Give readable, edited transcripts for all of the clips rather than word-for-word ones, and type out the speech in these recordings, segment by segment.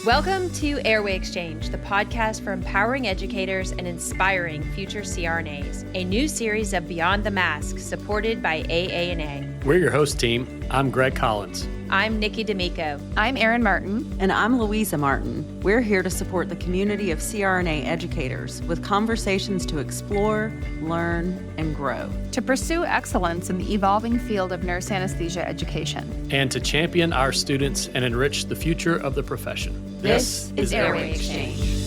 Welcome to Airway Exchange, the podcast for empowering educators and inspiring future CRNAs, a new series of Beyond the Mask supported by AA&A. We're your host team. I'm Greg Collins. I'm Nikki D'Amico. I'm Erin Martin. And I'm Louisa Martin. We're here to support the community of CRNA educators with conversations to explore, learn, and grow. To pursue excellence in the evolving field of nurse anesthesia education. And to champion our students and enrich the future of the profession. This is Airway Exchange.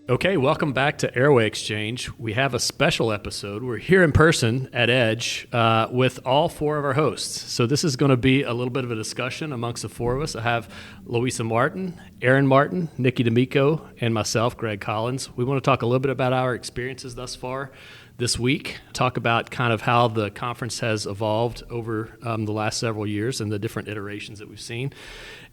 Okay, welcome back to Airway Exchange. We have a special episode. We're here in person at Edge with all four of our hosts. So this is going to be a little bit of a discussion amongst the four of us. I have Louisa Martin, Erin Martin, Nikki D'Amico, and myself, Greg Collins. We want to talk a little bit about our experiences thus far this week, talk about kind of how the conference has evolved over the last several years and the different iterations that we've seen,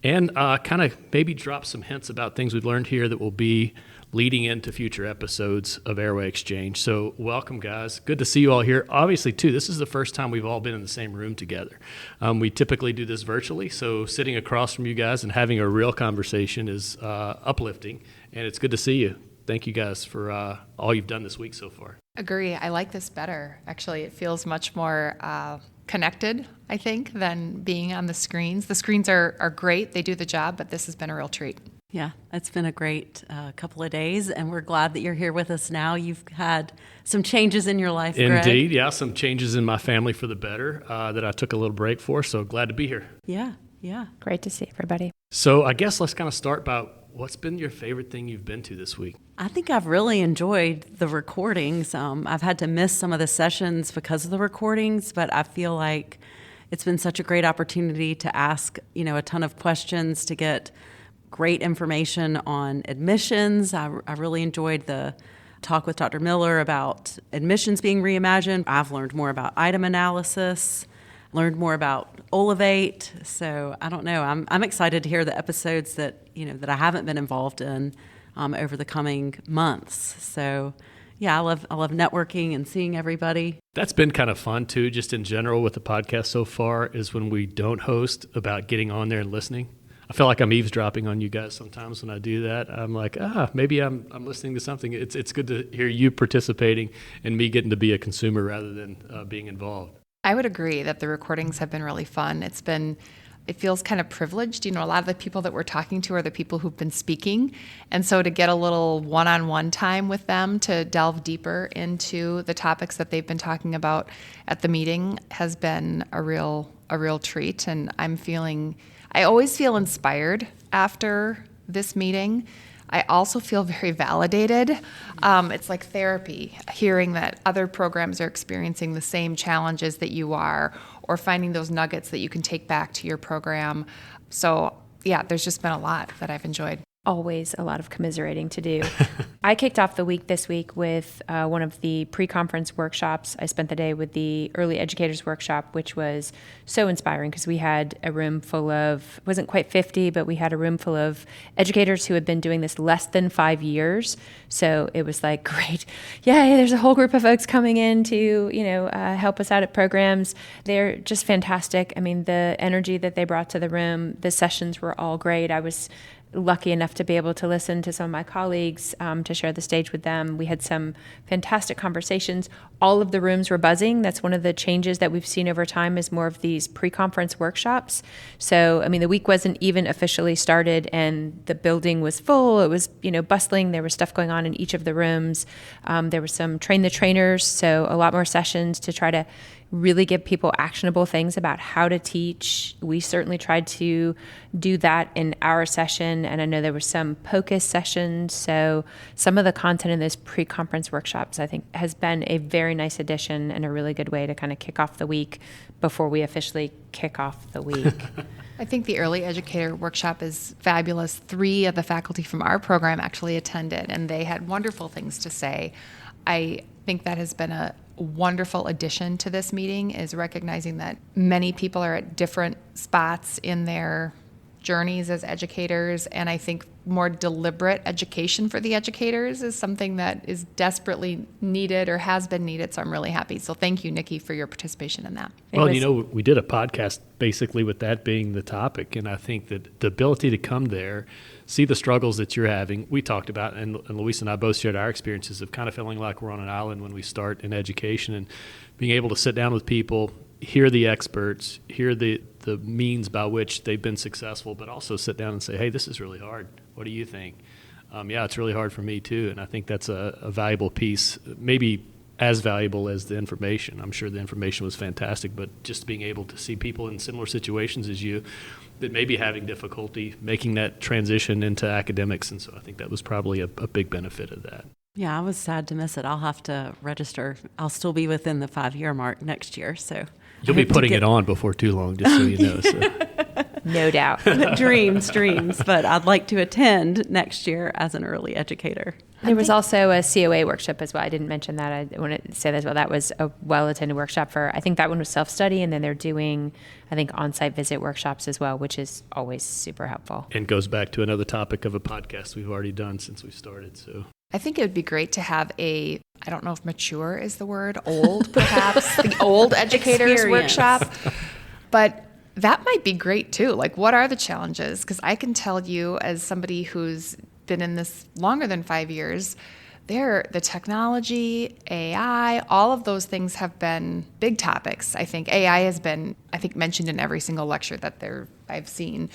and kind of maybe drop some hints about things we've learned here that will be leading into future episodes of Airway Exchange. So welcome, guys. Good to see you all here. Obviously, too, this is the first time we've all been in the same room together. We typically do this virtually, so sitting across from you guys and having a real conversation is uplifting, and it's good to see you. Thank you guys for all you've done this week so far. Agree. I like this better. Actually, it feels much more connected, I think, than being on the screens. The screens are great. They do the job, but this has been a real treat. Yeah, it's been a great couple of days, and we're glad that you're here with us now. You've had some changes in your life, Greg. Indeed, yeah, some changes in my family for the better that I took a little break for, so glad to be here. Yeah. Great to see everybody. So I guess let's kind of start about what's been your favorite thing you've been to this week? I think I've really enjoyed the recordings. I've had to miss some of the sessions because of the recordings, but I feel like it's been such a great opportunity to ask, a ton of questions, to get great information on admissions. I really enjoyed the talk with Dr. Miller about admissions being reimagined. I've learned more about item analysis, learned more about Olivate. So I don't know. I'm excited to hear the episodes that I haven't been involved in over the coming months. So yeah, I love networking and seeing everybody. That's been kind of fun too, just in general with the podcast so far, is when we don't host, about getting on there and listening. I feel like I'm eavesdropping on you guys sometimes when I do that. I'm like, maybe I'm listening to something. It's good to hear you participating and me getting to be a consumer rather than being involved. I would agree that the recordings have been really fun. It feels kind of privileged. A lot of the people that we're talking to are the people who've been speaking. And so to get a little one-on-one time with them to delve deeper into the topics that they've been talking about at the meeting has been a real treat. And I always feel inspired after this meeting. I also feel very validated. It's like therapy, hearing that other programs are experiencing the same challenges that you are, or finding those nuggets that you can take back to your program. So yeah, there's just been a lot that I've enjoyed. Always a lot of commiserating to do. I kicked off the week this week with one of the pre-conference workshops. I spent the day with the early educators workshop, which was so inspiring because we had a room full of, wasn't quite 50, but we had a room full of educators who had been doing this less than 5 years. So it was like, great, yay, there's a whole group of folks coming in to, help us out at programs. They're just fantastic. I mean, the energy that they brought to the room, the sessions were all great. I was lucky enough to be able to listen to some of my colleagues, to share the stage with them. We had some fantastic conversations. All of the rooms were buzzing. That's one of the changes that we've seen over time, is more of these pre-conference workshops. So, the week wasn't even officially started and the building was full. It was, bustling. There was stuff going on in each of the rooms. There was some train the trainers, so a lot more sessions to try to really give people actionable things about how to teach. We certainly tried to do that in our session, and I know there were some POCUS sessions, so some of the content in those pre-conference workshops, I think, has been a very nice addition and a really good way to kind of kick off the week before we officially kick off the week. I think the early educator workshop is fabulous. 3 of the faculty from our program actually attended, and they had wonderful things to say. I think that has been a wonderful addition to this meeting, is recognizing that many people are at different spots in their journeys as educators, and I think more deliberate education for the educators is something that is desperately needed or has been needed. So I'm really happy. So thank you, Nikki, for your participation in that. Well, we did a podcast basically with that being the topic, and I think that the ability to come there, see the struggles that you're having, we talked about, and Luis and I both shared our experiences of kind of feeling like we're on an island when we start in education, and being able to sit down with people, hear the experts, hear the means by which they've been successful, but also sit down and say, hey, this is really hard. What do you think? Yeah, it's really hard for me too. And I think that's a valuable piece, maybe as valuable as the information. I'm sure the information was fantastic, but just being able to see people in similar situations as you that may be having difficulty making that transition into academics. And so I think that was probably a big benefit of that. Yeah, I was sad to miss it. I'll have to register. I'll still be within the 5-year mark next year, so you'll be putting it on before too long, just so you know. So. No doubt. Dreams, but I'd like to attend next year as an early educator. There was also a COA workshop as well. I didn't mention that. I want to say that as well. That was a well-attended workshop I think that one was self-study, and then they're doing, I think, on-site visit workshops as well, which is always super helpful. And goes back to another topic of a podcast we've already done since we started, so. I think it would be great to have I don't know if mature is the word, old perhaps, the old educators workshop. But that might be great too. Like, what are the challenges? Because I can tell you, as somebody who's been in this longer than 5 years, the technology, AI, all of those things have been big topics. I think AI has been, mentioned in every single lecture that I've seen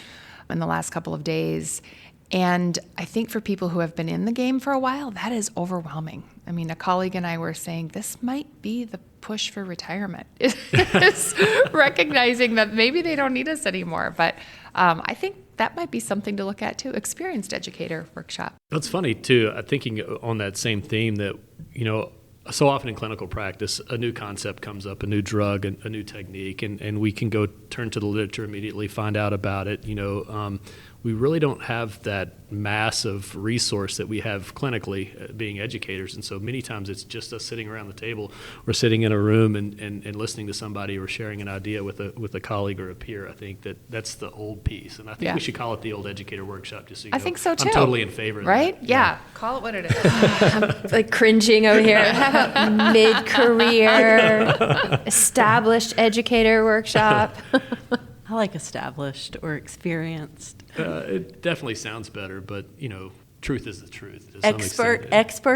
in the last couple of days. And I think for people who have been in the game for a while, that is overwhelming. I mean, a colleague and I were saying this might be the push for retirement, is recognizing that maybe they don't need us anymore. But I think that might be something to look at too, experienced educator workshop. That's funny too, thinking on that same theme that, so often in clinical practice, a new concept comes up, a new drug, a new technique, and we can go turn to the literature immediately, find out about it. We really don't have that massive resource that we have clinically being educators. And so many times it's just us sitting around the table or sitting in a room and listening to somebody or sharing an idea with a colleague or a peer. I think that's the old piece. And I think we should call it the old educator workshop, just so you know. I think so too. I'm totally in favor of that. Right? Yeah. Call it what it is. I'm like cringing over here. How about mid-career, established educator workshop? I like established or experienced. It definitely sounds better, but, truth is the truth. Expert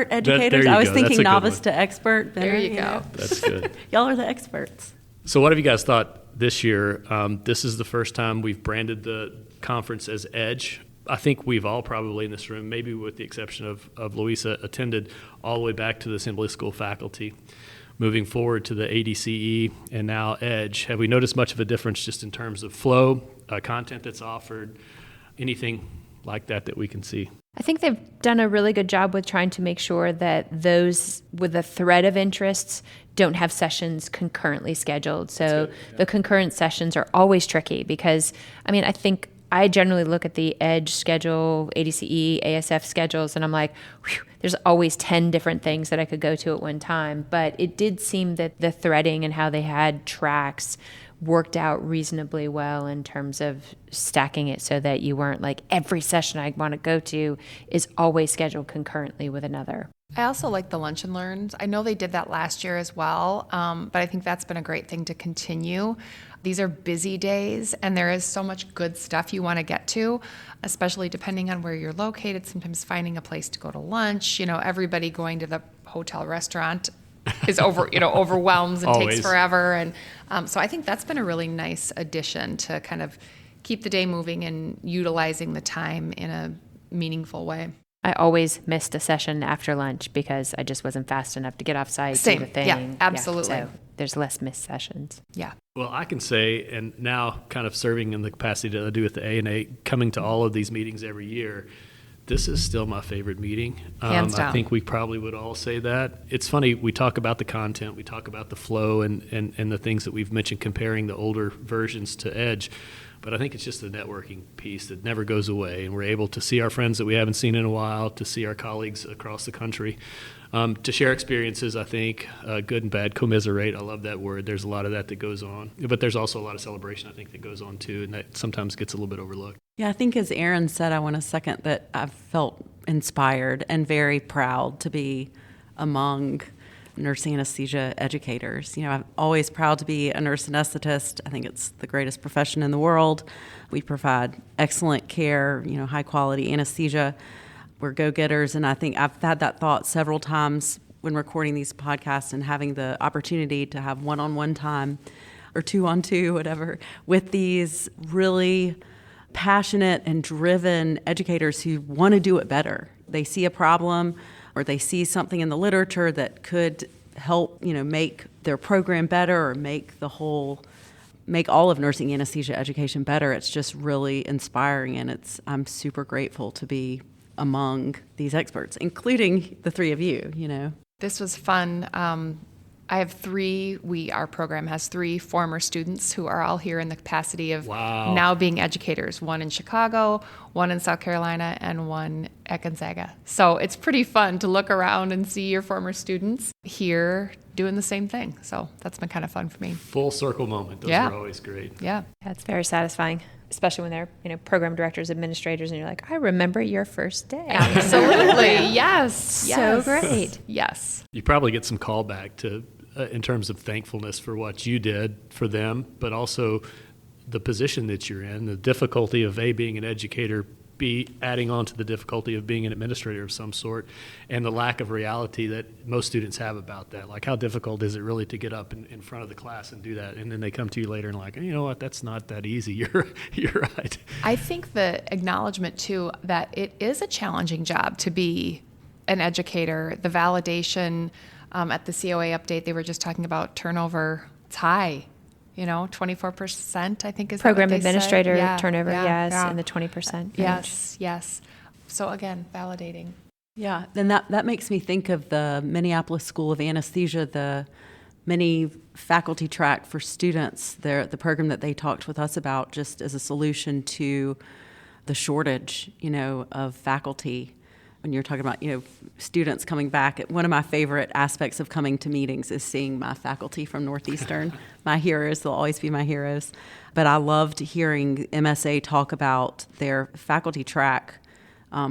educators. I was thinking novice to expert. There you go. That's good. Y'all are the experts. So what have you guys thought this year? This is the first time we've branded the conference as EDGE. I think we've all probably in this room, maybe with the exception of Louisa, attended all the way back to the assembly school faculty. Moving forward to the ADCE and now EDGE, have we noticed much of a difference just in terms of flow, content that's offered, anything like that we can see? I think they've done a really good job with trying to make sure that those with a thread of interests don't have sessions concurrently scheduled. So the concurrent sessions are always tricky because, I think I generally look at the EDGE schedule, ADCE, ASF schedules, and I'm like, whew, there's always 10 different things that I could go to at one time. But it did seem that the threading and how they had tracks worked out reasonably well in terms of stacking it so that you weren't like every session I want to go to is always scheduled concurrently with another. I also like the lunch and learns. I know they did that last year as well, but I think that's been a great thing to continue. These are busy days, and there is so much good stuff you want to get to, especially depending on where you're located. Sometimes finding a place to go to lunch, everybody going to the hotel restaurant is overwhelms and Always. takes forever. And so I think that's been a really nice addition to kind of keep the day moving and utilizing the time in a meaningful way. I always missed a session after lunch because I just wasn't fast enough to get off site. Same. Do the thing. Yeah, absolutely. So there's less missed sessions. Yeah. Well, I can say, and now kind of serving in the capacity that I do with the ANA, coming to all of these meetings every year, this is still my favorite meeting. Hands down. I think we probably would all say that. It's funny, we talk about the content, we talk about the flow and the things that we've mentioned comparing the older versions to EDGE. But I think it's just the networking piece that never goes away, and we're able to see our friends that we haven't seen in a while, to see our colleagues across the country, to share experiences, I think, good and bad, commiserate. I love that word. There's a lot of that goes on. But there's also a lot of celebration, I think, that goes on too, and that sometimes gets a little bit overlooked. Yeah, I think as Aaron said, I want to second that I've felt inspired and very proud to be among nursing anesthesia educators. I'm always proud to be a nurse anesthetist. I think it's the greatest profession in the world. We provide excellent care, high quality anesthesia. We're go-getters, and I think I've had that thought several times when recording these podcasts and having the opportunity to have one-on-one time or two-on-two, whatever, with these really passionate and driven educators who want to do it better. They see a problem or they see something in the literature that could help, make their program better or make all of nursing anesthesia education better. It's just really inspiring, and I'm super grateful to be among these experts, including the three of you. This was fun. I have our program has 3 former students who are all here in the capacity of now being educators, one in Chicago, one in South Carolina, and one at Gonzaga. So it's pretty fun to look around and see your former students here doing the same thing. So that's been kind of fun for me. Full circle moment. Those are always great. Yeah. It's very satisfying, especially when they're, program directors, administrators, and you're like, I remember your first day. Absolutely. Yes. So great. Yes. You probably get some callback to in terms of thankfulness for what you did for them, but also the position that you're in, the difficulty of being an educator, B, adding on to the difficulty of being an administrator of some sort, and the lack of reality that most students have about that. Like, how difficult is it really to get up in front of the class and do that? And then they come to you later and like, you know what, that's not that easy. You're right. I think the acknowledgement too that it is a challenging job to be an educator, the validation. At the COA update, they were just talking about turnover. It's high, 24%, I think is Program what they administrator said. turnover, in the 20% range. Yes. So again, validating. Yeah, then that makes me think of the Minneapolis School of Anesthesia, the mini faculty track for students, the program that they talked with us about just as a solution to the shortage, of faculty. When you're talking about, students coming back, one of my favorite aspects of coming to meetings is seeing my faculty from Northeastern, my heroes. They'll always be my heroes. But I loved hearing MSA talk about their faculty track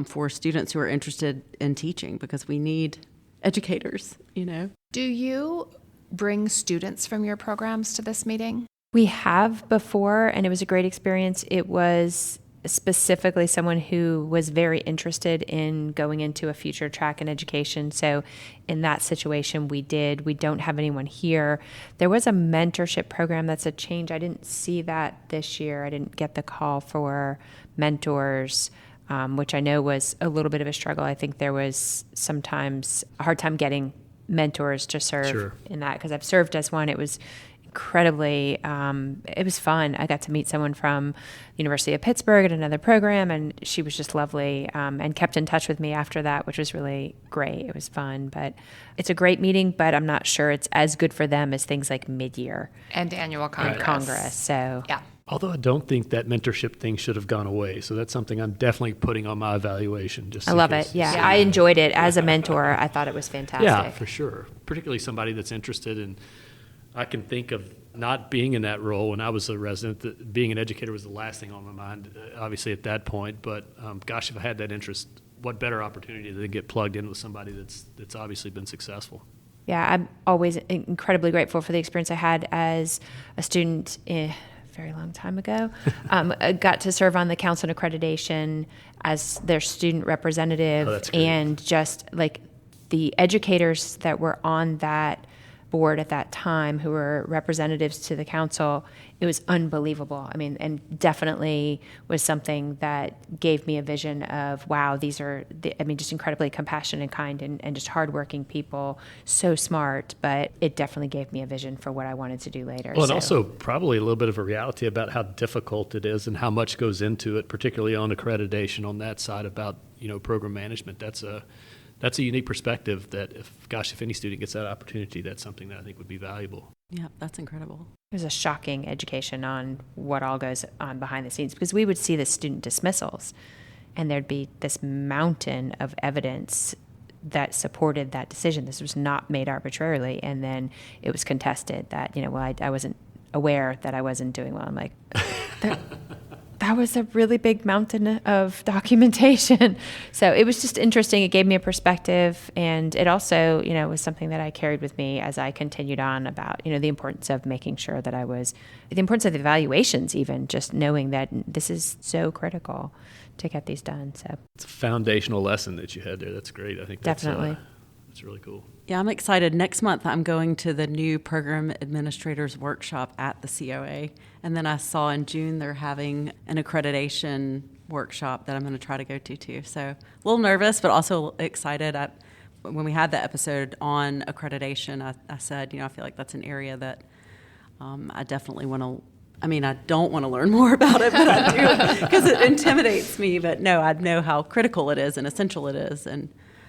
for students who are interested in teaching, because we need educators, Do you bring students from your programs to this meeting? We have before, and it was a great experience. It was specifically someone who was very interested in going into a future track in education. So in that situation, we don't have anyone here. There was a mentorship program. That's a change. I didn't see that this year. I didn't get the call for mentors, which I know was a little bit of a struggle. I think there was sometimes a hard time getting mentors to serve in that, because I've served as one. It was incredibly, it was fun. I got to meet someone from the University of Pittsburgh at another program, and she was just lovely, and kept in touch with me after that, which was really great. It was fun, but it's a great meeting, but I'm not sure it's as good for them as things like mid-year and annual Congress. Congress. So yeah. Although I don't think that mentorship thing should have gone away. So that's something I'm definitely putting on my evaluation. I love it. Yeah. I enjoyed it as a mentor. I thought it was fantastic. Yeah, for sure. Particularly somebody that's interested in, I can think of not being in that role when I was a resident. Being an educator was the last thing on my mind, obviously at that point. But gosh, if I had that interest, what better opportunity to get plugged in with somebody that's obviously been successful. Yeah, I'm always incredibly grateful for the experience I had as a student a very long time ago. I got to serve on the Council on Accreditation as their student representative. Oh, that's great. And just like the educators that were on that board at that time who were representatives to the council, it was unbelievable. I mean, and definitely was something that gave me a vision of, wow, these are, just incredibly compassionate and kind and just hardworking people, so smart, but it definitely gave me a vision for what I wanted to do later. Well, and also probably a little bit of a reality about how difficult it is and how much goes into it, particularly on accreditation on that side about, program management. That's a unique perspective that if any student gets that opportunity, that's something that I think would be valuable. Yeah, that's incredible. There's a shocking education on what all goes on behind the scenes, because we would see the student dismissals and there'd be this mountain of evidence that supported that decision. This was not made arbitrarily. And then it was contested that, I wasn't aware that I wasn't doing well. I'm like, that was a really big mountain of documentation. So it was just interesting. It gave me a perspective. And it also, was something that I carried with me as I continued on about, the importance of making sure that the importance of the evaluations, even just knowing that this is so critical to get these done. So it's a foundational lesson that you had there. That's great. I think definitely. That's really cool. Yeah, I'm excited. Next month, I'm going to the new program administrators workshop at the COA. And then I saw in June they're having an accreditation workshop that I'm going to try to go to too. So a little nervous, but also excited. When we had the episode on accreditation, I said, I feel like that's an area that I definitely want to. I don't want to learn more about it, but I do because it intimidates me. But no, I know how critical it is and essential it is. And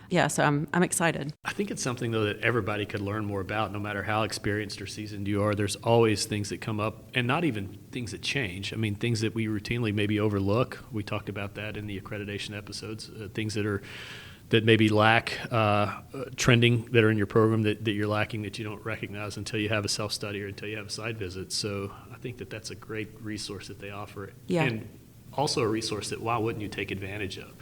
yeah, so I'm excited. I think it's something, though, that everybody could learn more about, no matter how experienced or seasoned you are. There's always things that come up, and not even things that change. Things that we routinely maybe overlook. We talked about that in the accreditation episodes, things that maybe lack trending that are in your program that you're lacking, that you don't recognize until you have a self-study or until you have a side visit. So I think that's a great resource that they offer. Yeah. And also a resource that why wouldn't you take advantage of?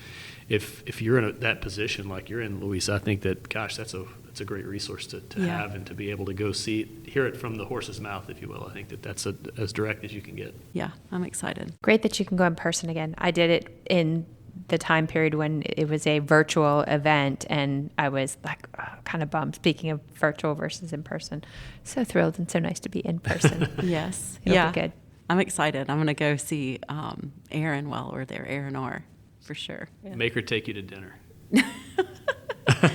If you're in that position like you're in, Louise, I think that, gosh, that's a great resource to have and to be able to go hear it from the horse's mouth, if you will. I think that's as direct as you can get. Yeah, I'm excited. Great that you can go in person again. I did it in the time period when it was a virtual event, and I was like kind of bummed. Speaking of virtual versus in person, so thrilled and so nice to be in person. Yes. It'll be good. I'm excited. I'm going to go see Aaron while we're there, Aaron R. For sure. Yeah. Make her take you to dinner.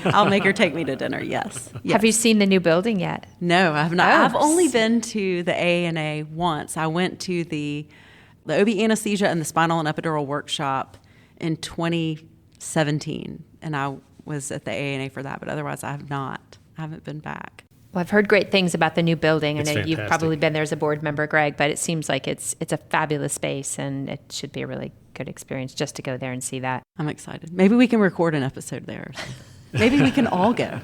I'll make her take me to dinner, yes. Have you seen the new building yet? No, I have not. Oh. I've only been to the ANA once. I went to the OB anesthesia and the spinal and epidural workshop in 2017, and I was at the ANA for that, but otherwise I haven't been back. Well, I've heard great things about the new building. It's I know fantastic. You've probably been there as a board member, Greg, but it seems like it's a fabulous space, and it should be a really good experience just to go there and see that. I'm excited. Maybe we can record an episode there. Maybe we can all go.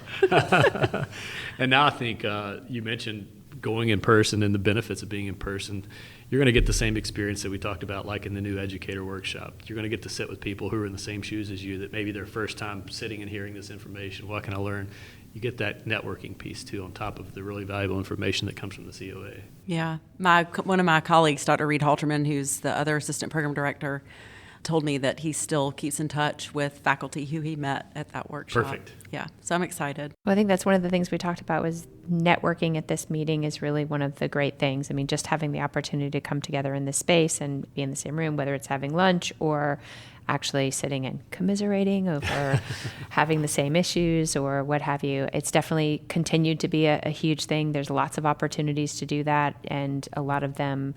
And now I think you mentioned going in person and the benefits of being in person. You're going to get the same experience that we talked about, like in the new educator workshop. You're going to get to sit with people who are in the same shoes as you, that maybe their first time sitting and hearing this information. What can I learn? You get that networking piece too, on top of the really valuable information that comes from the COA. Yeah. One of my colleagues, Dr. Reed Halterman, who's the other assistant program director, told me that he still keeps in touch with faculty who he met at that workshop. Perfect. Yeah, so I'm excited. Well, I think that's one of the things we talked about was networking at this meeting is really one of the great things. Just having the opportunity to come together in this space and be in the same room, whether it's having lunch or actually sitting and commiserating over having the same issues or what have you. It's definitely continued to be a huge thing. There's lots of opportunities to do that, and a lot of them,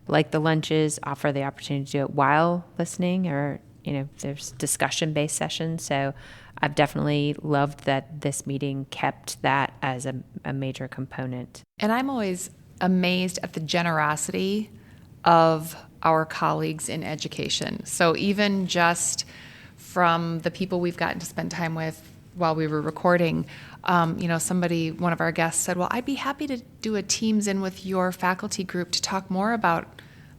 like the lunches, offer the opportunity to do it while listening, or there's discussion-based sessions. So I've definitely loved that this meeting kept that as a major component. And I'm always amazed at the generosity of our colleagues in education. So even just from the people we've gotten to spend time with while we were recording, one of our guests said, well, I'd be happy to do a Teams in with your faculty group to talk more about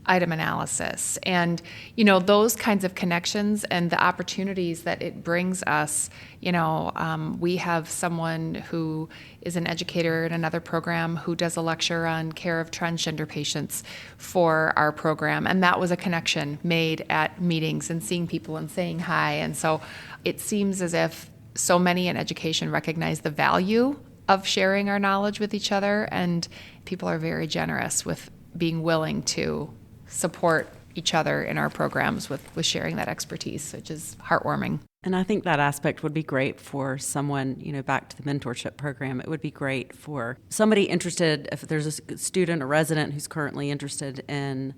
item analysis. And, those kinds of connections and the opportunities that it brings us. We have someone who is an educator in another program who does a lecture on care of transgender patients for our program. And that was a connection made at meetings and seeing people and saying hi. And so it seems as if so many in education recognize the value of sharing our knowledge with each other, and people are very generous with being willing to support each other in our programs with sharing that expertise, which is heartwarming. And I think that aspect would be great for someone, back to the mentorship program. It would be great for somebody interested, if there's a student or resident who's currently interested in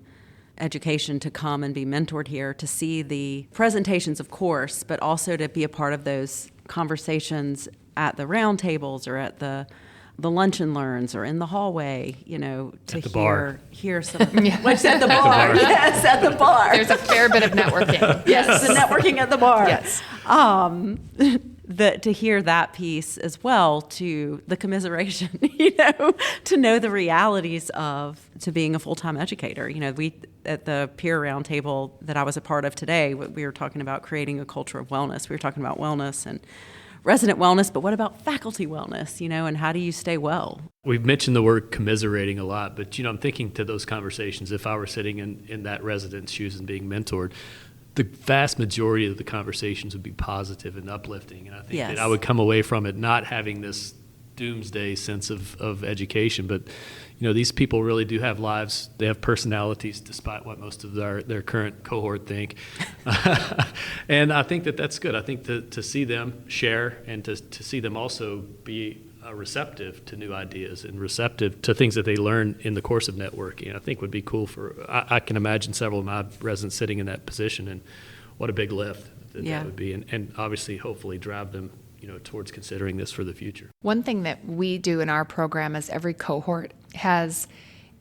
education, to come and be mentored here, to see the presentations, of course, but also to be a part of those conversations at the round tables or at the the lunch and learns or in the hallway, to At the bar. hear some. What's at the bar? Yes, at the bar. There's a fair bit of networking. Yes, the networking at the bar. Yes. To hear that piece as well, to the commiseration, to know the realities to being a full-time educator. We at the peer roundtable that I was a part of today, we were talking about creating a culture of wellness. We were talking about wellness and resident wellness, but what about faculty wellness, and how do you stay well? We've mentioned the word commiserating a lot, but, I'm thinking to those conversations, if I were sitting in that resident's shoes and being mentored, the vast majority of the conversations would be positive and uplifting. And I think that I would come away from it not having this doomsday sense of education, but these people really do have lives. They have personalities, despite what most of their current cohort think. And I think that's good. I think to see them share and to see them also be receptive to new ideas and receptive to things that they learn in the course of networking, I think would be cool I can imagine several of my residents sitting in that position, and what a big lift that would be. And obviously, hopefully drive them towards considering this for the future. One thing that we do in our program is every cohort has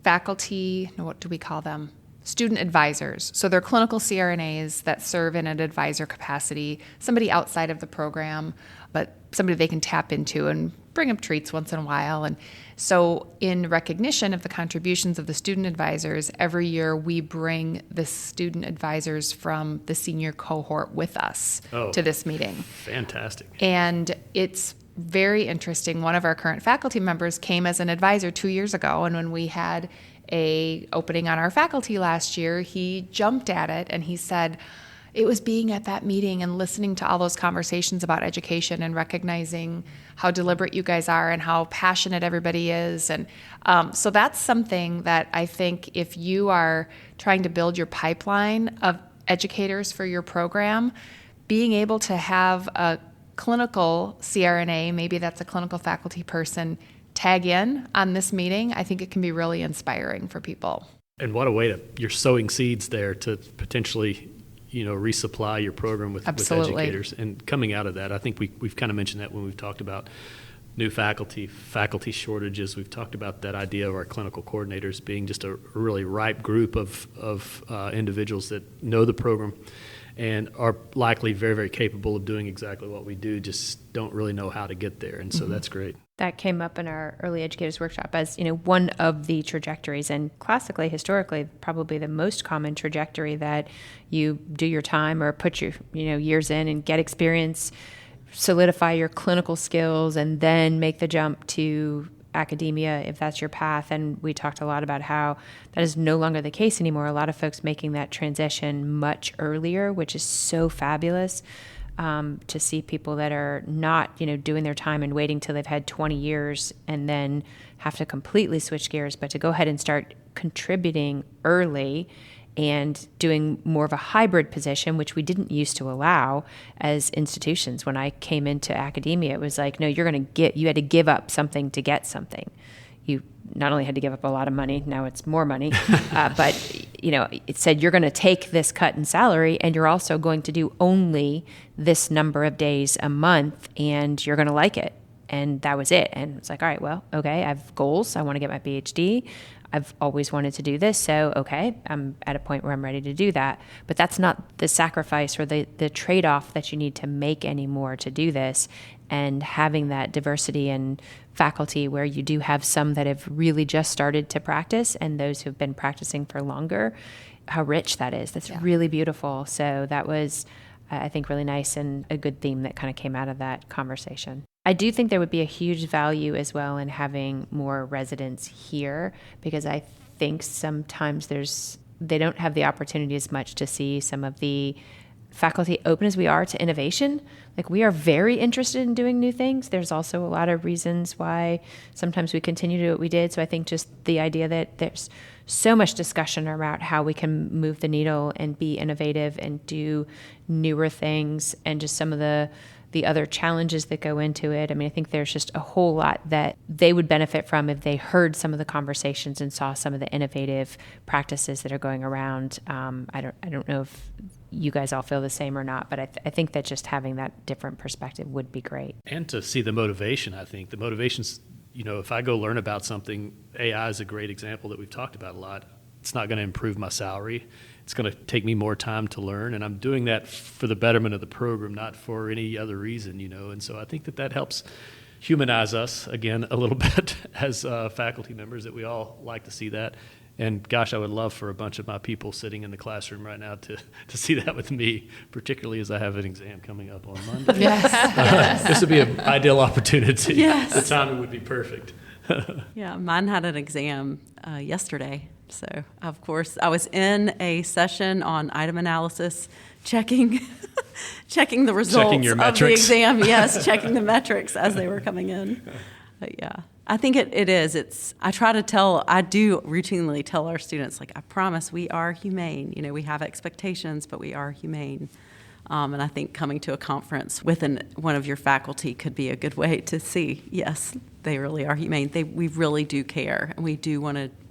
faculty, what do we call them? Student advisors. So they're clinical CRNAs that serve in an advisor capacity, somebody outside of the program, but somebody they can tap into and bring up treats once in a while. And so in recognition of the contributions of the student advisors, every year we bring the student advisors from the senior cohort with us to this meeting. Fantastic. And it's very interesting. One of our current faculty members came as an advisor 2 years ago, and when we had a opening on our faculty last year, he jumped at it and he said, it was being at that meeting and listening to all those conversations about education and recognizing how deliberate you guys are and how passionate everybody is. And so that's something that I think if you are trying to build your pipeline of educators for your program, being able to have a clinical CRNA, maybe that's a clinical faculty person, tag in on this meeting, I think it can be really inspiring for people. And what a way you're sowing seeds there to potentially resupply your program with educators. And coming out of that, I think we've kind of mentioned that when we've talked about new faculty shortages. We've talked about that idea of our clinical coordinators being just a really ripe group of individuals that know the program and are likely very, very capable of doing exactly what we do, just don't really know how to get there. And so that's great. That came up in our early educators workshop as, one of the trajectories, and classically, historically, probably the most common trajectory that you do your time or put your, years in and get experience, solidify your clinical skills, and then make the jump to academia if that's your path. And we talked a lot about how that is no longer the case anymore. A lot of folks making that transition much earlier, which is so fabulous. To see people that are not, doing their time and waiting till they've had 20 years and then have to completely switch gears, but to go ahead and start contributing early and doing more of a hybrid position, which we didn't used to allow as institutions. When I came into academia, it was like, no, you had to give up something to get something. You not only had to give up a lot of money, now it's more money, but it said you're going to take this cut in salary and you're also going to do only this number of days a month and you're going to like it. And that was it. And it's like, all right, well, okay, I have goals. I want to get my PhD. I've always wanted to do this. So, okay, I'm at a point where I'm ready to do that. But that's not the sacrifice or the trade-off that you need to make anymore to do this. And having that diversity in faculty where you do have some that have really just started to practice and those who've been practicing for longer, how rich that is. That's really beautiful. So that was, I think, really nice and a good theme that kind of came out of that conversation. I do think there would be a huge value as well in having more residents here, because I think sometimes they don't have the opportunity as much to see some of the faculty, open as we are to innovation. Like, we are very interested in doing new things. There's also a lot of reasons why sometimes we continue to do what we did. So I think just the idea that there's so much discussion about how we can move the needle and be innovative and do newer things, and just some of the other challenges that go into it. I mean, I think there's just a whole lot that they would benefit from if they heard some of the conversations and saw some of the innovative practices that are going around. I don't know if you guys all feel the same or not, but I think that just having that different perspective would be great. And to see the motivation, I think the motivation's if I go learn about something, AI is a great example that we've talked about a lot. It's not going to improve my salary. It's going to take me more time to learn, and I'm doing that for the betterment of the program, not for any other reason, And so I think that helps humanize us, again, a little bit as faculty members, that we all like to see that. And gosh, I would love for a bunch of my people sitting in the classroom right now to see that with me, particularly as I have an exam coming up on Monday. Yes. This would be an ideal opportunity. Yes. The timing would be perfect. Yeah, mine had an exam yesterday. So, of course, I was in a session on item analysis, checking the results Checking your of metrics. the exam. Yes, checking the metrics as they were coming in. But yeah, I think it is. I do routinely tell our students, I promise we are humane. We have expectations, but we are humane. And I think coming to a conference with one of your faculty could be a good way to see, yes, they really are humane. We really do care, and we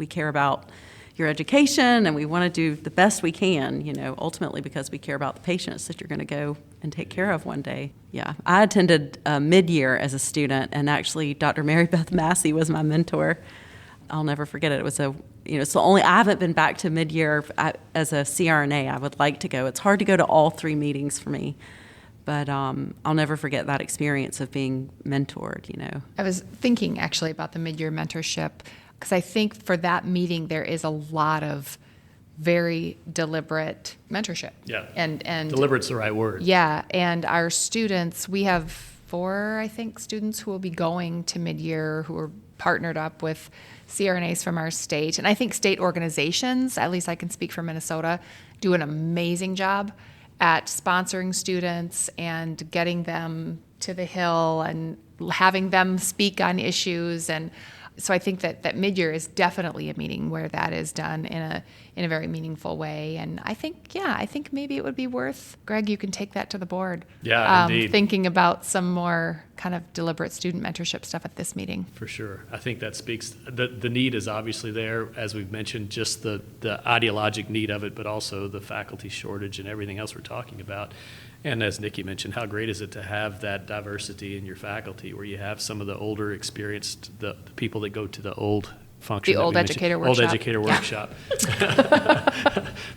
care about your education, and we want to do the best we can, ultimately because we care about the patients that you're going to go and take care of one day. Yeah, I attended mid-year as a student, and actually Dr. Mary Beth Massey was my mentor. I'll never forget it. It was I haven't been back to mid-year as a CRNA. I would like to go. It's hard to go to all 3 meetings for me, but I'll never forget that experience of being mentored, I was thinking actually about the mid-year mentorship, because I think for that meeting there is a lot of very deliberate mentorship. Yeah. And Deliberate's the right word. Yeah, and our students, we have 4, I think, students who will be going to mid-year who are partnered up with CRNAs from our state. And I think state organizations, at least I can speak for Minnesota, do an amazing job at sponsoring students and getting them to the Hill and having them speak on issues. And so I think that mid-year is definitely a meeting where that is done in a very meaningful way. And I think maybe it would be worth, Greg, you can take that to the board. Yeah, indeed. Thinking about some more kind of deliberate student mentorship stuff at this meeting. For sure. I think that speaks, the need is obviously there, as we've mentioned, just the ideologic need of it, but also the faculty shortage and everything else we're talking about. And as Nikki mentioned, how great is it to have that diversity in your faculty, where you have some of the older experienced, the people that go to the old function. The old educator workshop. Old educator workshop.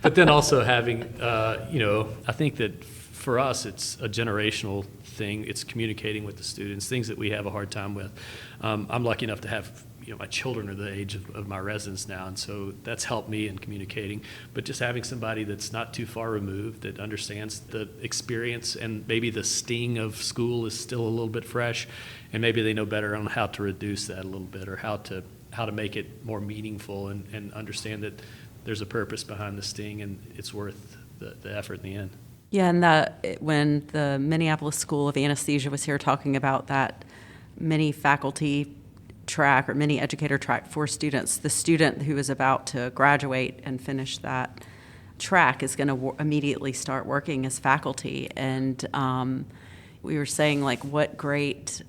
But then also having, I think that for us, it's a generational thing. It's communicating with the students, things that we have a hard time with. I'm lucky enough to have, my children are the age of my residents now, and so that's helped me in communicating. But just having somebody that's not too far removed, that understands the experience, and maybe the sting of school is still a little bit fresh, and maybe they know better on how to reduce that a little bit, or how to make it more meaningful, and understand that there's a purpose behind the sting, and it's worth the effort in the end. Yeah, and when the Minneapolis School of Anesthesia was here talking about that mini faculty track or mini educator track for students, the student who is about to graduate and finish that track is going to immediately start working as faculty. And we were saying, what great,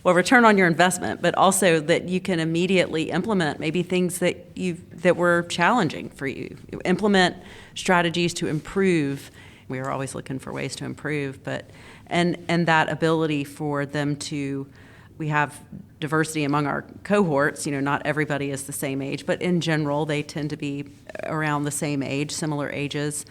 return on your investment, but also that you can immediately implement maybe things that were challenging for you. Implement strategies to improve. We are always looking for ways to improve, but and that ability for them to, we have diversity among our cohorts. Not everybody is the same age, but in general, they tend to be around the same age, similar ages,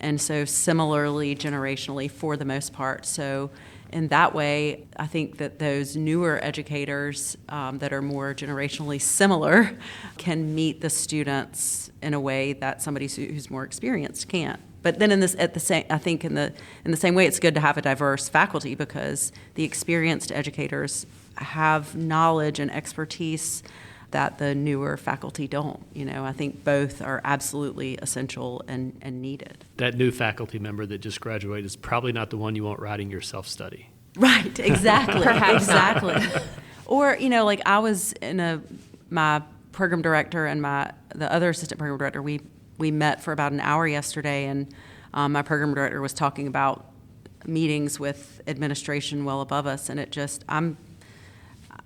and so similarly generationally for the most part. So in that way, I think that those newer educators that are more generationally similar can meet the students in a way that somebody who's more experienced can't. But then in the same way, it's good to have a diverse faculty, because the experienced educators have knowledge and expertise that the newer faculty don't. I think both are absolutely essential and needed. That new faculty member that just graduated is probably not the one you want writing your self-study. Right, exactly. Exactly. Or, I was my program director and the other assistant program director, we met for about an hour yesterday, and my program director was talking about meetings with administration well above us, and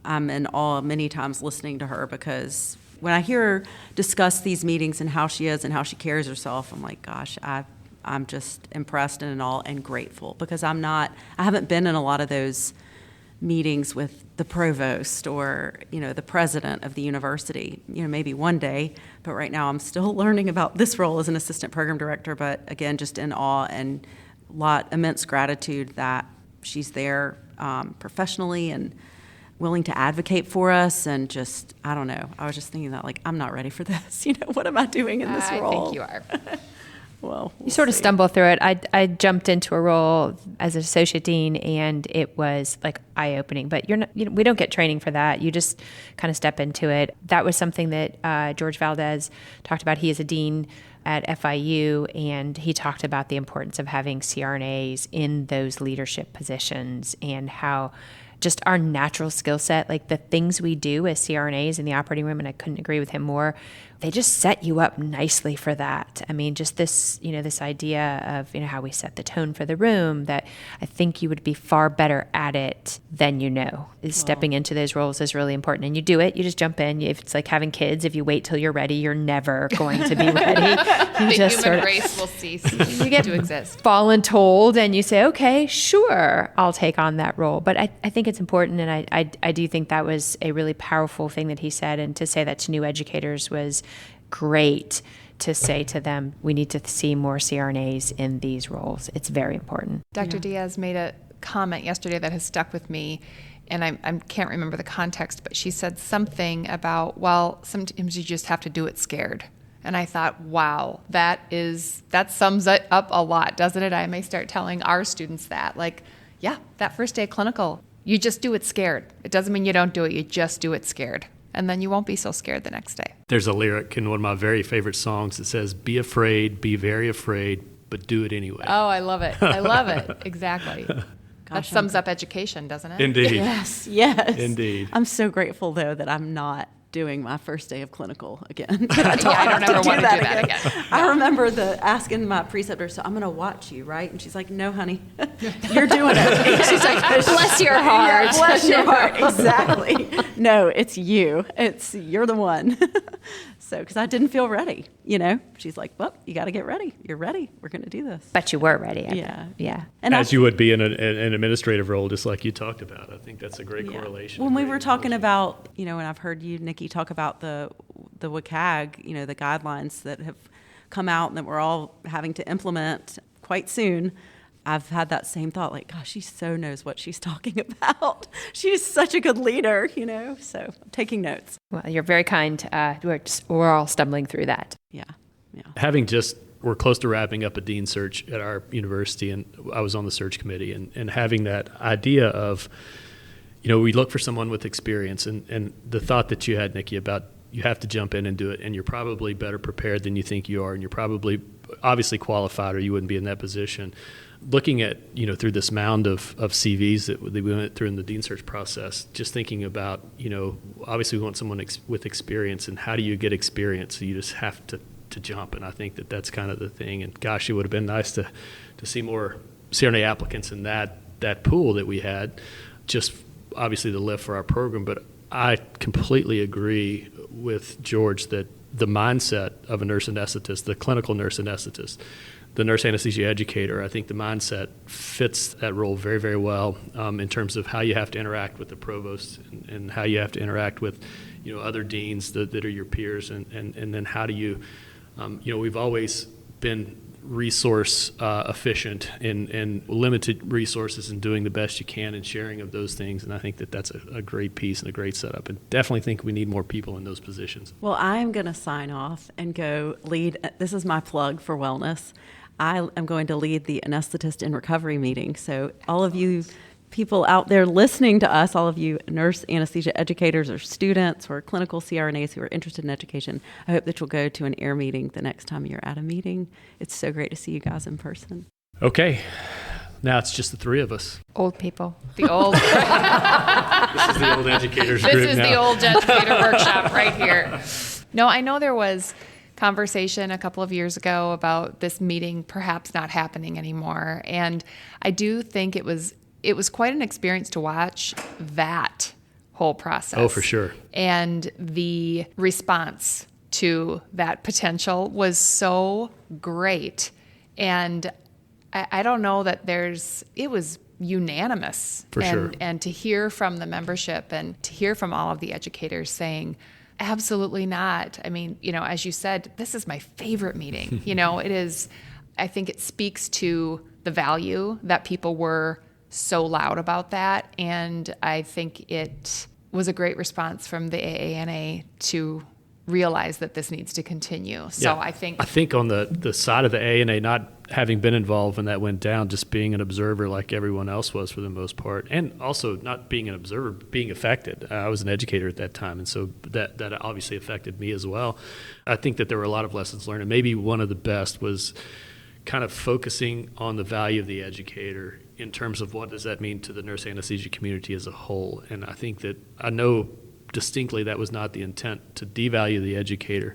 I'm in awe many times listening to her, because when I hear her discuss these meetings and how she is and how she carries herself, I'm like, gosh, I'm just impressed and in awe and grateful, because I haven't been in a lot of those meetings with the provost or, the president of the university, maybe one day. But right now I'm still learning about this role as an assistant program director. But again, just in awe and immense gratitude that she's there professionally and willing to advocate for us. And just, I don't know. I was just thinking that, I'm not ready for this. What am I doing in this role? I think you are. Well, you sort of stumble through it. I jumped into a role as an associate dean, and it was eye-opening. But you're not, we don't get training for that. You just kind of step into it. That was something that George Valdez talked about. He is a dean at FIU, and he talked about the importance of having CRNAs in those leadership positions and how just our natural skill set, the things we do as CRNAs in the operating room, and I couldn't agree with him more, they just set you up nicely for that. I mean, just this, this idea of, how we set the tone for the room, that I think you would be far better at it than Stepping into those roles is really important. And you do it, you just jump in. If it's like having kids, if you wait till you're ready, you're never going to be ready. The human race will cease you get to exist. Voluntold, and you say, okay, sure, I'll take on that role. But I think it's important, and I do think that was a really powerful thing that he said. And to say that to new educators was great, to say to them, we need to see more CRNAs in these roles. It's very important. Dr. Diaz made a comment yesterday that has stuck with me, and I can't remember the context, but she said something about, sometimes you just have to do it scared. And I thought, wow, that sums it up a lot, doesn't it? I may start telling our students that, that first day of clinical, you just do it scared. It doesn't mean you don't do it, you just do it scared. And then you won't be so scared the next day. There's a lyric in one of my very favorite songs that says, be afraid, be very afraid, but do it anyway. Oh, I love it. I love it. Exactly. That sums up education, doesn't it? Indeed. Yes. Indeed. I'm so grateful, though, that I'm not doing my first day of clinical again. I don't ever want to do that again. No. I remember asking my preceptor, so I'm going to watch you, right? And she's like, no, honey, you're doing it. She's like, bless your heart. Yeah, bless your heart. Exactly. No, it's you. You're the one. So, because I didn't feel ready, She's like, well, you got to get ready. You're ready. We're going to do this. But you were ready. Yeah. And as you would be in an administrative role, just like you talked about. I think that's a great correlation. When we were talking about, and I've heard you, Nikki, talk about the WCAG, the guidelines that have come out and that we're all having to implement quite soon. I've had that same thought, gosh, she so knows what she's talking about. She's such a good leader, so I'm taking notes. Well, you're very kind. We're all stumbling through that. Yeah. We're close to wrapping up a dean search at our university, and I was on the search committee, and having that idea of, we look for someone with experience, and the thought that you had, Nikki, about you have to jump in and do it, and you're probably better prepared than you think you are, and you're probably obviously qualified or you wouldn't be in that position. Looking at, through this mound of CVs that we went through in the dean search process, just thinking about, obviously we want someone with experience, and how do you get experience? So you just have to jump, and I think that's kind of the thing. And gosh, it would have been nice to see more CRNA applicants in that pool that we had, just obviously the lift for our program. But I completely agree with George that the mindset of a nurse anesthetist, the clinical nurse anesthetist, the nurse anesthesia educator, I think the mindset fits that role very, very well in terms of how you have to interact with the provost and how you have to interact with, other deans that are your peers, and then how do you, we've always been resource efficient and limited resources and doing the best you can and sharing of those things, and I think that's a great piece and a great setup, and definitely think we need more people in those positions. Well, I'm going to sign off and go lead. This is my plug for wellness. I am going to lead the Anesthetist in Recovery meeting. So all of you people out there listening to us, all of you nurse anesthesia educators or students or clinical CRNAs who are interested in education, I hope that you'll go to an AIR meeting the next time you're at a meeting. It's so great to see you guys in person. Okay. Now it's just the three of us. Old people. The old. This is the old educators group now. This is the old educator workshop right here. No, I know there was conversation a couple of years ago about this meeting perhaps not happening anymore. And I do think it was quite an experience to watch that whole process. Oh, for sure. And the response to that potential was so great. And I don't know that it was unanimous. For sure. And to hear from the membership and to hear from all of the educators saying, absolutely not. I mean, as you said, this is my favorite meeting. It is, I think it speaks to the value that people were so loud about that. And I think it was a great response from the AANA to realize that this needs to continue. So I think on the side of the ANA, not having been involved when that went down, just being an observer like everyone else was for the most part, and also not being an observer, being affected. I was an educator at that time, and so that obviously affected me as well. I think that there were a lot of lessons learned, and maybe one of the best was kind of focusing on the value of the educator in terms of what does that mean to the nurse anesthesia community as a whole. And I know distinctly that was not the intent to devalue the educator,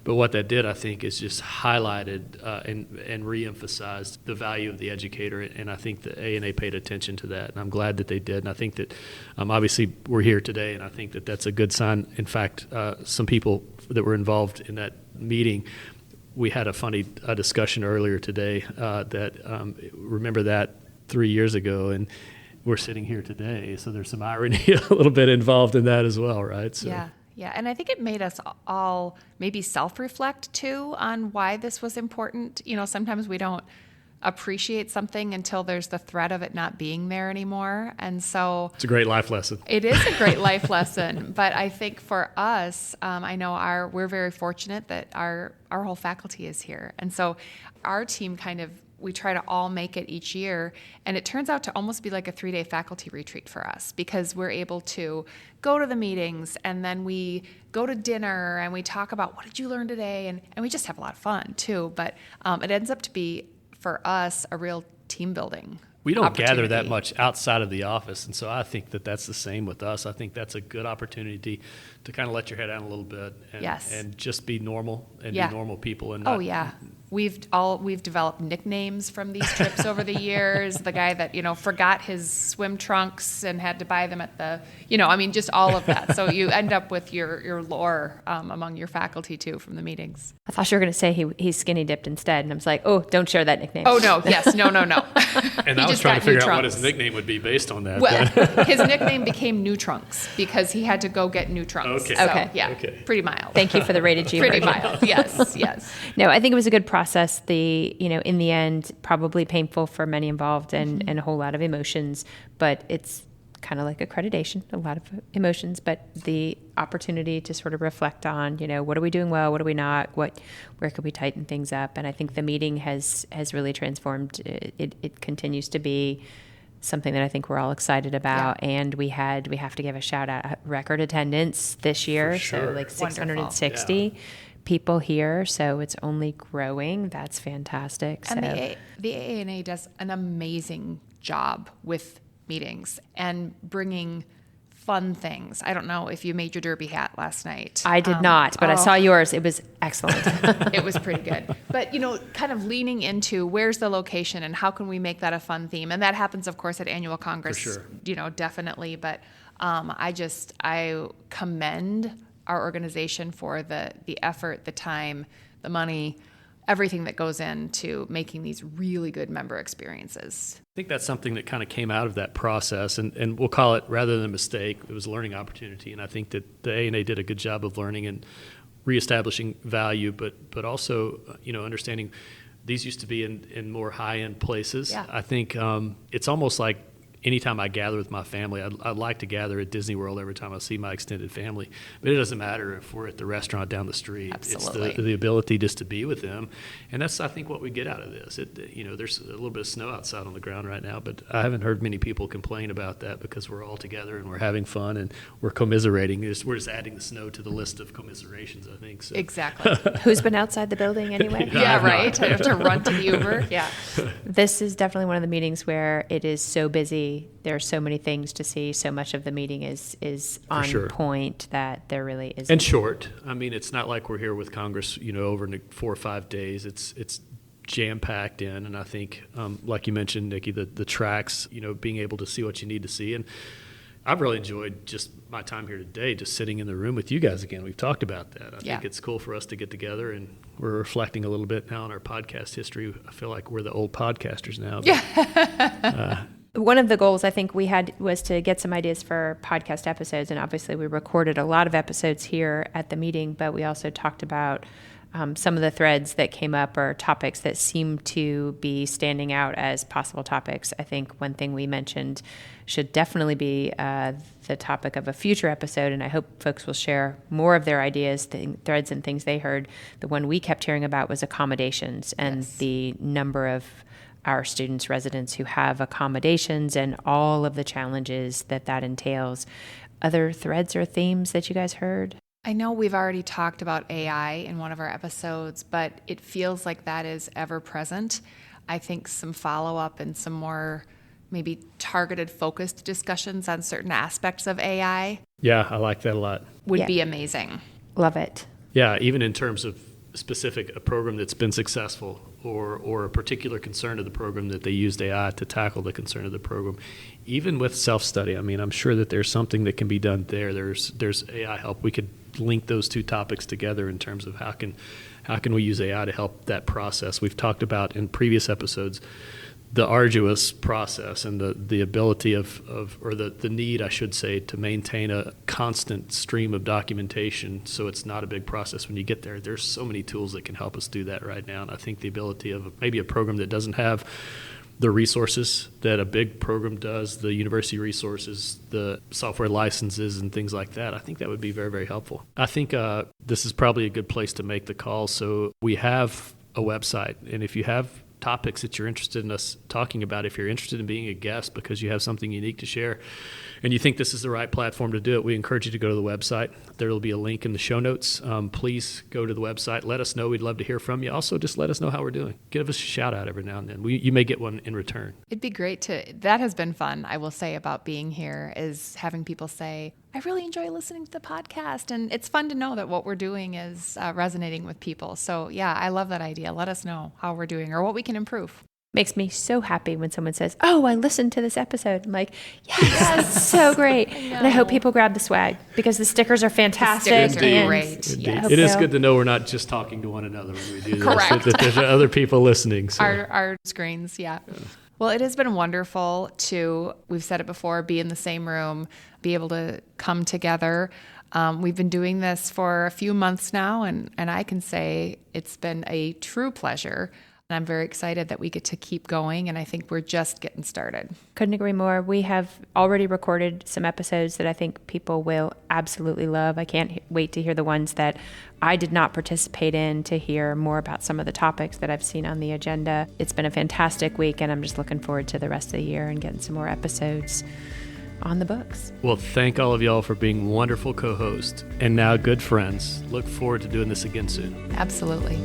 but what that did, I think, is just highlighted and re-emphasized the value of the educator, and I think the ANA paid attention to that, and I'm glad that they did. And I think that obviously we're here today, and I think that that's a good sign. In fact, some people that were involved in that meeting, we had a funny discussion earlier today that remember that 3 years ago, and we're sitting here today. So there's some irony a little bit involved in that as well, right? So. Yeah. And I think it made us all maybe self-reflect too on why this was important. Sometimes we don't appreciate something until there's the threat of it not being there anymore. And so it's a great life lesson. It is a great life lesson. But I think for us, I know we're very fortunate that our whole faculty is here. And so our team we try to all make it each year, and it turns out to almost be like a 3-day faculty retreat for us, because we're able to go to the meetings, and then we go to dinner, and we talk about what did you learn today, and we just have a lot of fun too. But it ends up to be, for us, a real team building. We don't gather that much outside of the office, and so I think that that's the same with us. I think that's a good opportunity to kind of let your head down a little bit and just be normal and be normal people. And We've developed nicknames from these trips over the years. The guy that forgot his swim trunks and had to buy them at the just all of that. So you end up with your lore among your faculty too from the meetings. I thought you were going to say he's skinny dipped instead, and I was like, oh, don't share that nickname. Oh no, yes, no. And I was trying to figure out what his nickname would be based on that. Well, his nickname became New Trunks because he had to go get new trunks. Okay. So, Okay. Pretty mild. Thank you for the rated G Pretty version. mild. Yes. No, I think it was a good process. In the end, probably painful for many involved and a whole lot of emotions, but it's kind of like accreditation, a lot of emotions, but the opportunity to sort of reflect on, what are we doing well, what are we not, where could we tighten things up? And I think the meeting has really transformed. It continues to be something that I think we're all excited about. Yeah. And we have to give a shout out, record attendance this year. Sure. So like 660 people here. So it's only growing. That's fantastic. And the AANA does an amazing job with meetings and bringing fun things. I don't know if you made your derby hat last night. I did not, but I saw yours. It was excellent. It was pretty good. But, kind of leaning into where's the location and how can we make that a fun theme? And that happens, of course, at annual Congress, for sure. Definitely. But I commend our organization for the effort, the time, the money, everything that goes into making these really good member experiences. I think that's something that kind of came out of that process, and we'll call it, rather than a mistake, it was a learning opportunity. And I think that the ANA did a good job of learning and reestablishing value, but also, understanding these used to be in more high-end places. Yeah. I think it's almost like anytime I gather with my family, I'd like to gather at Disney World every time I see my extended family. But it doesn't matter if we're at the restaurant down the street. Absolutely. It's the ability just to be with them. And that's, I think, what we get out of this. There's a little bit of snow outside on the ground right now, but I haven't heard many people complain about that because we're all together and we're having fun and we're commiserating. We're just adding the snow to the list of commiserations, I think. So. Exactly. Who's been outside the building anyway? Yeah, right. I have to run to the Uber. Yeah. This is definitely one of the meetings where it is so busy. There are so many things to see. So much of the meeting is on point that there really is. And short. I mean, it's not like we're here with Congress, over 4 or 5 days. It's jam-packed in. And I think, like you mentioned, Nikki, the tracks, being able to see what you need to see. And I've really enjoyed just my time here today, just sitting in the room with you guys again. We've talked about that. I think it's cool for us to get together, and we're reflecting a little bit now on our podcast history. I feel like we're the old podcasters now. But, One of the goals I think we had was to get some ideas for podcast episodes, and obviously we recorded a lot of episodes here at the meeting, but we also talked about some of the threads that came up or topics that seem to be standing out as possible topics. I think one thing we mentioned should definitely be the topic of a future episode, and I hope folks will share more of their ideas, threads and things they heard. The one we kept hearing about was accommodations and the number of our students, residents who have accommodations and all of the challenges that entails. Other threads or themes that you guys heard? I know we've already talked about AI in one of our episodes, but it feels like that is ever present. I think some follow-up and some more maybe targeted, focused discussions on certain aspects of AI. Yeah, I like that a lot. Would be amazing. Love it. Yeah, even in terms of a program that's been successful or a particular concern of the program that they used AI to tackle the concern of the program. Even with self-study, I mean, I'm sure that there's something that can be done there. There's AI help. We could link those two topics together in terms of how can we use AI to help that process. We've talked about in previous episodes the arduous process and the ability the need, I should say, to maintain a constant stream of documentation so it's not a big process when you get there. There's so many tools that can help us do that right now, and I think the ability of maybe a program that doesn't have the resources that a big program does, the university resources, the software licenses and things like that, I think that would be very, very helpful. I think this is probably a good place to make the call. So we have a website, and if you have topics that you're interested in us talking about, if you're interested in being a guest because you have something unique to share and you think this is the right platform to do it, we encourage you to go to the website. There will be a link in the show notes. Please go to the website. Let us know. We'd love to hear from you. Also, just let us know how we're doing. Give us a shout out every now and then. You may get one in return. It'd be great that has been fun, I will say, about being here, is having people say, I really enjoy listening to the podcast. And it's fun to know that what we're doing is resonating with people. So yeah, I love that idea. Let us know how we're doing or what we can improve. Makes me so happy when someone says, oh, I listened to this episode. I'm like, yes, so great. And I hope people grab the swag because the stickers are fantastic. The stickers are great. It is good to know we're not just talking to one another when we do this. Correct. That there's other people listening. So. Our screens, yeah. Well, it has been wonderful to, we've said it before, be in the same room, be able to come together. We've been doing this for a few months now, and I can say it's been a true pleasure. And I'm very excited that we get to keep going, and I think we're just getting started. Couldn't agree more. We have already recorded some episodes that I think people will absolutely love. I can't wait to hear the ones that I did not participate in, to hear more about some of the topics that I've seen on the agenda. It's been a fantastic week, and I'm just looking forward to the rest of the year and getting some more episodes on the books. Well, thank all of y'all for being wonderful co-hosts and now good friends. Look forward to doing this again soon. Absolutely.